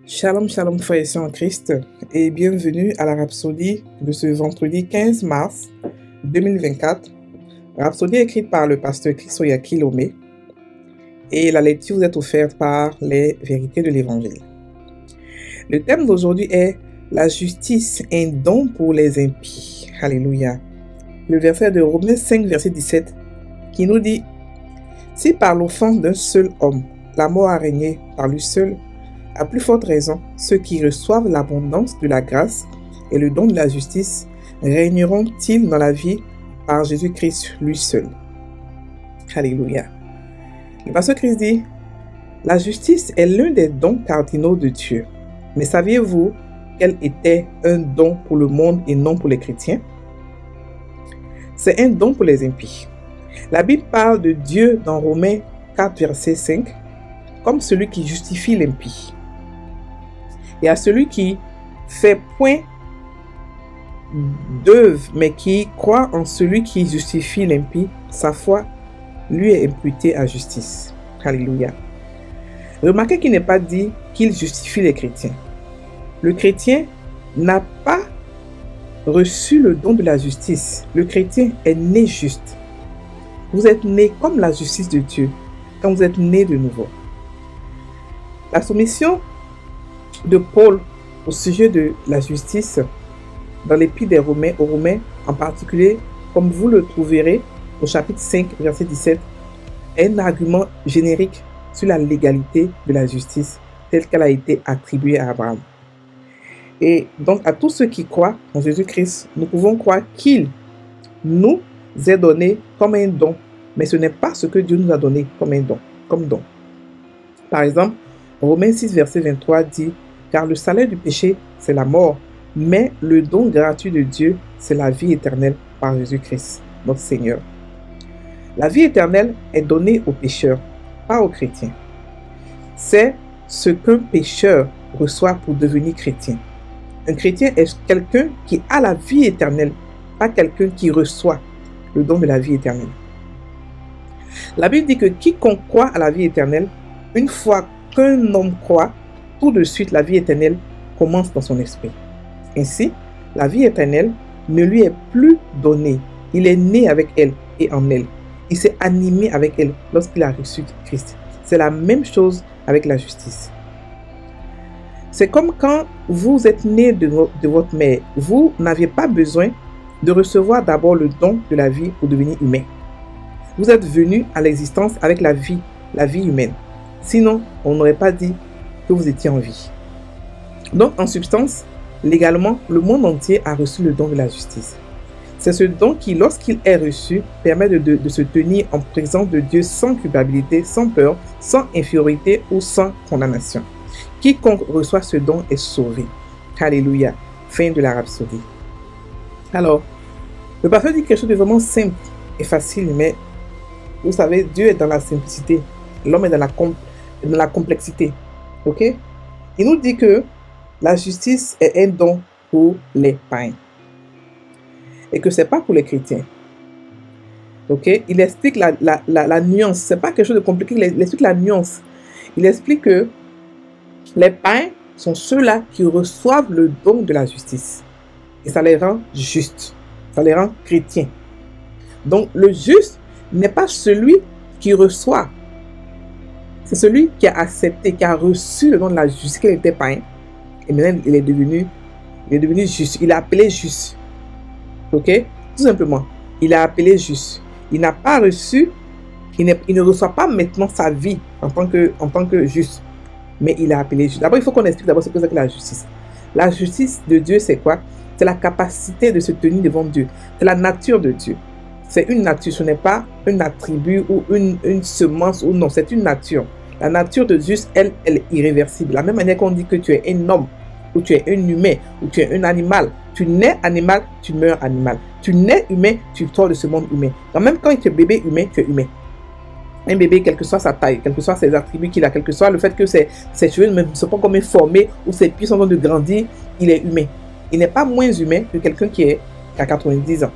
Shalom, shalom, frères et sœurs en Christ, et bienvenue à la Rhapsodie de ce vendredi 15 mars 2024. Rhapsodie écrite par le pasteur Christoya Kilomé, et la lecture vous est offerte par les vérités de l'Évangile. Le thème d'aujourd'hui est la justice, un don pour les impies. Alléluia. Le verset de Romains 5, verset 17, qui nous dit: si par l'offense d'un seul homme, la mort a régné par lui seul, à plus forte raison, ceux qui reçoivent l'abondance de la grâce et le don de la justice régneront-ils dans la vie par Jésus-Christ lui seul. Alléluia. Le pasteur Christ dit: la justice est l'un des dons cardinaux de Dieu. Mais saviez-vous qu'elle était un don pour le monde et non pour les chrétiens? C'est un don pour les impies. La Bible parle de Dieu dans Romains 4, verset 5, comme celui qui justifie l'impie. Et à celui qui fait point d'œuvre, mais qui croit en celui qui justifie l'impie, sa foi lui est imputée à justice. Alléluia. Remarquez qu'il n'est pas dit qu'il justifie les chrétiens. Le chrétien n'a pas reçu le don de la justice. Le chrétien est né juste. Vous êtes né comme la justice de Dieu quand vous êtes né de nouveau. La soumission de Paul au sujet de la justice dans l'épître des Romains, aux Romains en particulier, comme vous le trouverez au chapitre 5, verset 17, est un argument générique sur la légalité de la justice telle qu'elle a été attribuée à Abraham. Et donc à tous ceux qui croient en Jésus-Christ, nous pouvons croire qu'il nous est donné comme un don, mais ce n'est pas ce que Dieu nous a donné comme un don, comme don. Par exemple, Romains 6, verset 23 dit: car le salaire du péché, c'est la mort, mais le don gratuit de Dieu, c'est la vie éternelle par Jésus-Christ, notre Seigneur. La vie éternelle est donnée aux pécheurs, pas aux chrétiens. C'est ce qu'un pécheur reçoit pour devenir chrétien. Un chrétien est quelqu'un qui a la vie éternelle, pas quelqu'un qui reçoit le don de la vie éternelle. La Bible dit que quiconque croit à la vie éternelle, une fois qu'un homme croit, tout de suite la vie éternelle commence dans son esprit. Ainsi, la vie éternelle ne lui est plus donnée. Il est né avec elle et en elle. Il s'est animé avec elle lorsqu'il a reçu Christ. C'est la même chose avec la justice. C'est comme quand vous êtes né de votre mère. Vous n'aviez pas besoin de recevoir d'abord le don de la vie pour devenir humain. Vous êtes venu à l'existence avec la vie humaine. Sinon, on n'aurait pas dit que vous étiez en vie. Donc, en substance, légalement, le monde entier a reçu le don de la justice. C'est ce don qui, lorsqu'il est reçu, permet de se tenir en présence de Dieu sans culpabilité, sans peur, sans infériorité ou sans condamnation. Quiconque reçoit ce don est sauvé. Alléluia. Fin de la Rhapsodie. Alors, le pasteur dit quelque chose de vraiment simple et facile, mais vous savez, Dieu est dans la simplicité. L'homme est dans la complexité. Ok? Il nous dit que la justice est un don pour les païens. Et que ce n'est pas pour les chrétiens. Ok? Il explique la nuance. Ce n'est pas quelque chose de compliqué. Il explique la nuance. Il explique que les païens sont ceux-là qui reçoivent le don de la justice. Et ça les rend justes. Ça les rend chrétiens. Donc le juste n'est pas celui qui reçoit. C'est celui qui a accepté, qui a reçu le don de la justice, qu'il était païen. Et maintenant, il est devenu juste. Il est appelé juste. Ok? Tout simplement. Il est appelé juste. Il n'a pas reçu, il ne reçoit pas maintenant sa vie en tant que juste. Mais il est appelé juste. D'abord, il faut qu'on explique d'abord ce que c'est que la justice. La justice de Dieu, c'est quoi? C'est la capacité de se tenir devant Dieu. C'est la nature de Dieu. C'est une nature, ce n'est pas un attribut ou une semence ou non, c'est une nature. La nature de Dieu, elle est irréversible. De la même manière qu'on dit que tu es un homme, ou tu es un humain, ou tu es un animal. Tu nais animal, tu meurs animal. Tu nais humain, tu sors de ce monde humain. Donc même quand tu es bébé humain, tu es humain. Un bébé, quelle que soit sa taille, quels que soient ses attributs qu'il a, quel que soit le fait que ses cheveux ne sont pas comme formés ou ses pieds sont en train de grandir, il est humain. Il n'est pas moins humain que quelqu'un qui a 90 ans.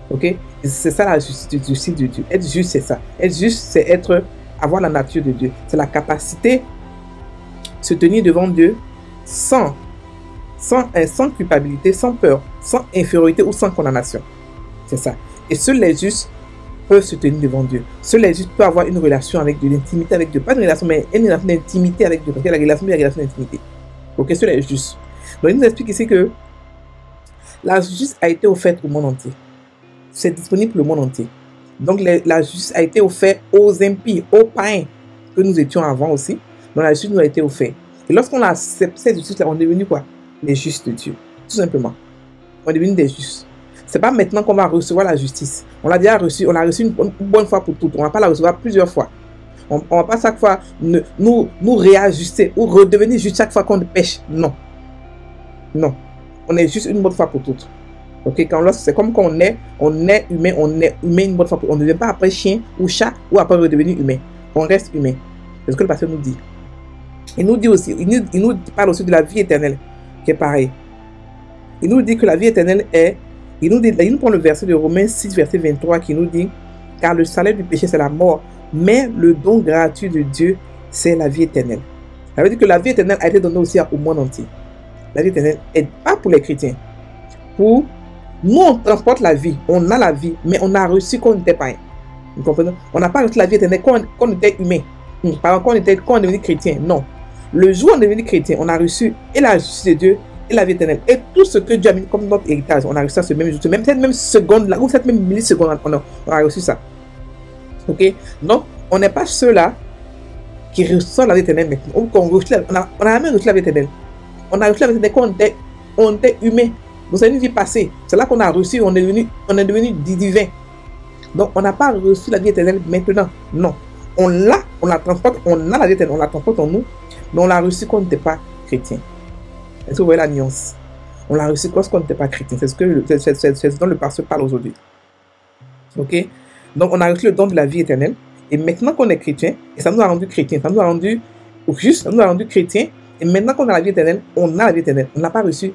Ok? C'est ça la justice de Dieu. Être juste, c'est ça. Être juste, c'est avoir la nature de Dieu. C'est la capacité de se tenir devant Dieu sans culpabilité, sans peur, sans infériorité ou sans condamnation. C'est ça. Et seuls les justes peuvent se tenir devant Dieu. Seuls les justes peuvent avoir une relation avec Dieu, l'intimité avec Dieu. Pas une relation, mais une relation d'intimité avec Dieu. Parce que la relation d'intimité. Ok, seuls les justes. Donc il nous explique ici que la justice a été offerte au monde entier. C'est disponible pour le monde entier. Donc la justice a été offerte aux impies, aux païens, que nous étions avant aussi. Donc la justice nous a été offerte. Et lorsqu'on a accepté cette justice-là, on est devenu quoi? Les justes de Dieu. Tout simplement. On est devenu des justes. C'est pas maintenant qu'on va recevoir la justice. On l'a déjà reçu, on l'a reçu une bonne fois pour toutes. On ne va pas la recevoir plusieurs fois. On ne va pas chaque fois nous réajuster ou redevenir juste chaque fois qu'on pêche. Non. Non. On est juste une bonne fois pour toutes. Ok, c'est comme quand on est humain une bonne fois pour toutes. On ne devient pas après chien ou chat ou après redevenir humain. On reste humain. C'est ce que le pasteur nous dit. Il nous dit aussi, il nous parle aussi de la vie éternelle, qui est pareil. Il nous dit que la vie éternelle est, il nous prend le verset de Romains 6, verset 23, qui nous dit, car le salaire du péché, c'est la mort, mais le don gratuit de Dieu, c'est la vie éternelle. Ça veut dire que la vie éternelle a été donnée aussi au monde entier. La vie éternelle n'est pas pour les chrétiens. Pour nous, on transporte la vie, on a la vie, mais on a reçu qu'on n'était pas. Vous comprenez? On n'a pas reçu la vie éternelle quand on était humain. Quand on est devenu chrétien, non. Le jour où on est devenu chrétien, on a reçu et la justice de Dieu et la vie éternelle. Et tout ce que Dieu a mis comme notre héritage, on a reçu ça ce même jour, cette même seconde-là, ou cette même milliseconde, on a reçu ça. Ok? Donc, on n'est pas ceux-là qui reçoivent la vie éternelle maintenant. Ou qu'on reçoit, on a même reçu la vie éternelle. On a reçu la vie éternelle quand on était humain. Donc, c'est une vie passée. C'est là qu'on a reçu, on est devenu divin. Donc, on n'a pas reçu la vie éternelle maintenant. Non. On la transporte, on a la vie éternelle, on la transporte en nous, mais on l'a reçu quand on n'était pas chrétien. Est-ce que vous voyez la nuance? On l'a reçu quand on n'était pas chrétien. C'est ce dont le pasteur parle aujourd'hui. Ok? Donc, on a reçu le don de la vie éternelle. Et maintenant qu'on est chrétien, et ça nous a rendu chrétiens, ça nous a rendu juste, ça nous a rendu chrétiens. Et maintenant qu'on a la vie éternelle, on a la vie éternelle. On n'a pas reçu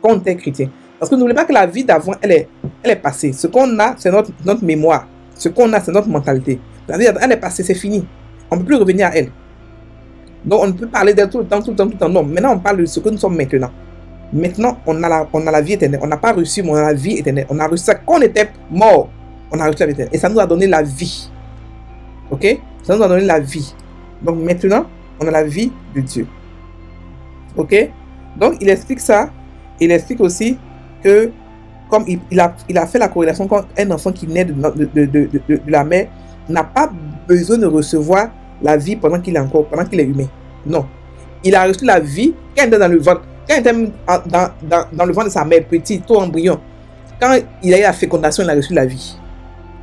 quand on était chrétien. Parce que n'oubliez pas que la vie d'avant, elle est passée. Ce qu'on a, c'est notre mémoire. Ce qu'on a, c'est notre mentalité. La vie, elle est passée, c'est fini. On ne peut plus revenir à elle. Donc, on ne peut parler d'elle tout le temps. Non, maintenant, on parle de ce que nous sommes maintenant. Maintenant, on a la vie éternelle. On n'a pas reçu, mais on a la vie éternelle. On a reçu ça quand on était mort. On a reçu la vie éternelle. Et ça nous a donné la vie. Ok? Ça nous a donné la vie. Donc, maintenant, on a la vie de Dieu. Ok? Donc, il explique ça. Il explique aussi que, comme il a fait la corrélation quand un enfant qui naît de la mère n'a pas besoin de recevoir la vie pendant qu'il est humain. Non. Il a reçu la vie quand il était dans le ventre. Quand il était dans le ventre de sa mère, petit, tout embryon. Quand il a eu la fécondation, il a reçu la vie.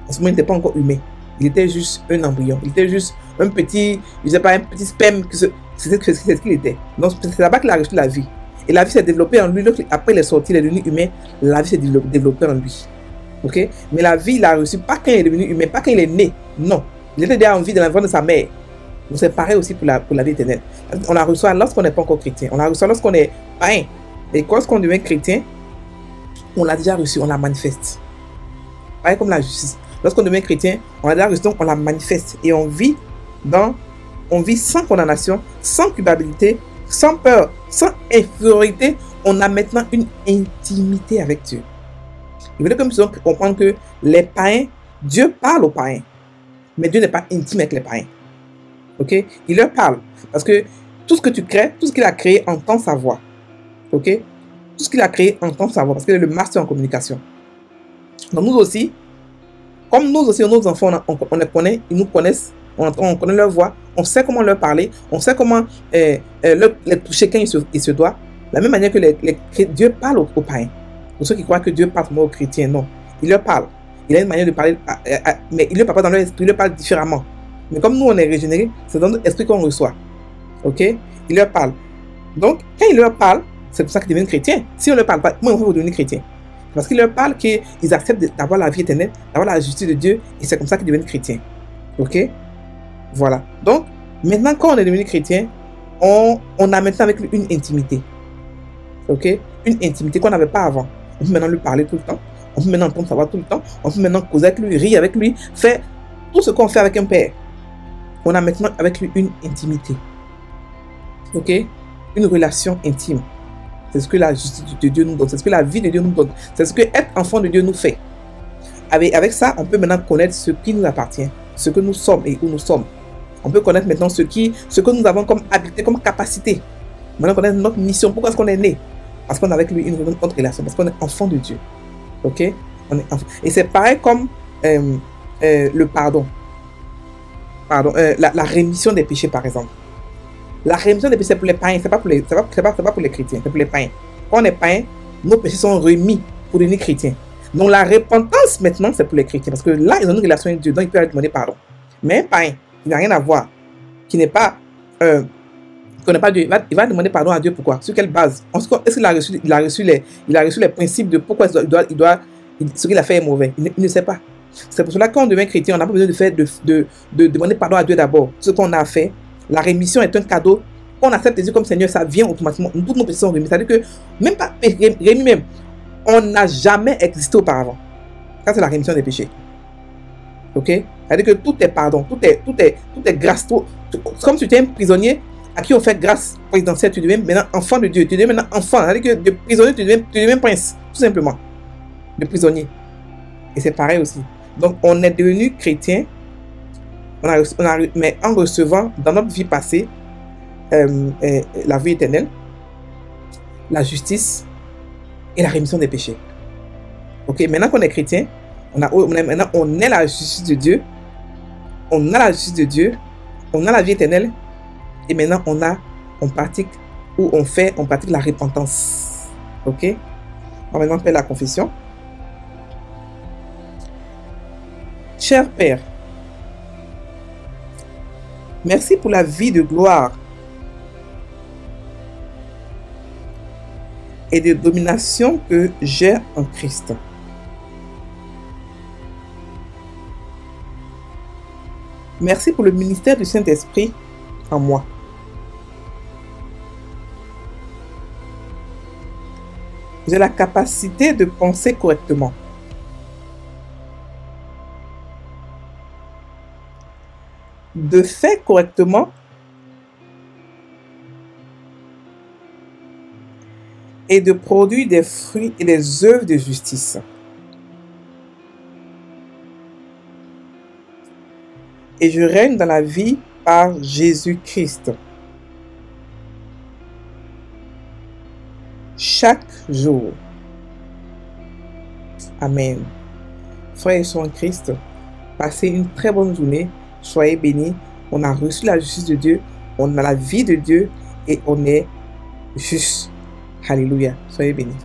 En ce moment, il n'était pas encore humain. Il était juste un embryon. Il était juste un petit, je sais pas, un petit sperme. C'est ce qu'il était. Donc, c'est là-bas qu'il a reçu la vie. Et la vie s'est développée en lui. Après, il est sorti, il est devenu humain. La vie s'est développée en lui. Ok? Mais la vie, il a reçu pas quand il est devenu humain, pas quand il est né. Non. Il était déjà en vie dans la ventre de sa mère. Donc, c'est pareil aussi pour la vie éternelle. On la reçoit lorsqu'on n'est pas encore chrétien. On la reçoit lorsqu'on est païen. Et lorsqu'on devient chrétien, on l'a déjà reçu, on la manifeste. Pareil comme la justice. Lorsqu'on devient chrétien, on l'a déjà reçu, donc on la manifeste. Et on vit sans condamnation, sans culpabilité, sans peur, sans infériorité. On a maintenant une intimité avec Dieu. Il veut que nous puissions comprendre que les païens, Dieu parle aux païens. Mais Dieu n'est pas intime avec les païens. Ok? Il leur parle. Parce que tout ce que tu crées, tout ce qu'il a créé entend sa voix. Ok? Tout ce qu'il a créé entend sa voix. Parce qu'il est le master en communication. Donc nous aussi, comme nous aussi, nos enfants, on les connaît, ils nous connaissent, on connaît leur voix, on sait comment leur parler, on sait comment les toucher quand il se doit. De la même manière que Dieu parle aux païens. Pour ceux qui croient que Dieu parle aux chrétiens, non. Il leur parle. Il a une manière de parler, mais il ne parle pas dans leur esprit, il leur parle différemment. Mais comme nous, on est régénérés, c'est dans notre esprit qu'on reçoit. Ok? Il leur parle. Donc, quand il leur parle, c'est pour ça qu'ils deviennent chrétiens. Si on ne leur parle pas, comment ils vont devenir chrétiens? Parce qu'il leur parle qu'ils acceptent d'avoir la vie éternelle, d'avoir la justice de Dieu, et c'est comme ça qu'ils deviennent chrétiens. Ok? Voilà. Donc, maintenant, quand on est devenu chrétien, on a maintenant avec lui une intimité. Ok? Une intimité qu'on n'avait pas avant. On peut maintenant lui parler tout le temps. On peut maintenant entendre sa voix tout le temps. On peut maintenant causer avec lui, rire avec lui, faire tout ce qu'on fait avec un père. On a maintenant avec lui une intimité. Ok? une relation intime. C'est ce que la justice de Dieu nous donne. C'est ce que la vie de Dieu nous donne. C'est ce que être enfant de Dieu nous fait. Avec ça, on peut maintenant connaître ce qui nous appartient, ce que nous sommes et où nous sommes. On peut connaître maintenant ce que nous avons comme habileté, comme capacité. Maintenant, connaître notre mission. Pourquoi est-ce qu'on est né? Parce qu'on a avec lui une autre relation. Parce qu'on est enfant de Dieu. Ok? Et c'est pareil comme le pardon. La rémission des péchés, par exemple. La rémission des péchés, c'est pour les païens. C'est pas pour les chrétiens. C'est pour les païens. Quand on est païen, nos péchés sont remis pour devenir chrétiens. Donc la repentance, maintenant, c'est pour les chrétiens. Parce que là, ils ont une relation avec Dieu. Donc, ils peuvent demander pardon. Mais un païen, qui n'a rien à voir, qui n'est pas... qui connaît pas Dieu, il va demander pardon à Dieu. Pourquoi? Sur quelle base? Est-ce qu'il a reçu les principes de pourquoi ce qu'il a fait est mauvais? Il ne sait pas. C'est pour cela que quand on devient chrétien, on n'a pas besoin de demander pardon à Dieu d'abord. Ce qu'on a fait, la rémission est un cadeau. Quand on accepte Jésus comme Seigneur, ça vient automatiquement. Toutes nos péchés sont remis. C'est-à-dire que, même pas rémis même, on n'a jamais existé auparavant. Ça, c'est la rémission des péchés. Ok? C'est-à-dire que tout est pardon, tout est grâce. Comme si tu étais un prisonnier à qui on fait grâce présidentielle, tu deviens maintenant enfant de Dieu. Tu deviens maintenant enfant. C'est-à-dire que de prisonnier, tu deviens prince. Tout simplement. De prisonnier. Et c'est pareil aussi. Donc, on est devenu chrétien, mais en recevant dans notre vie passée la vie éternelle, la justice et la rémission des péchés. Ok, maintenant qu'on est chrétien, on est la justice de Dieu, on a la justice de Dieu, on a la vie éternelle, et maintenant on pratique la repentance. Ok, on va maintenant faire la confession. Cher Père, merci pour la vie de gloire et de domination que j'ai en Christ. Merci pour le ministère du Saint-Esprit en moi. J'ai la capacité de penser correctement. De faire correctement et de produire des fruits et des œuvres de justice. Et je règne dans la vie par Jésus-Christ. Chaque jour. Amen. Frères et sœurs en Christ, passez une très bonne journée. Soyez bénis. On a reçu la justice de Dieu. On a la vie de Dieu. Et on est juste. Alléluia. Soyez bénis.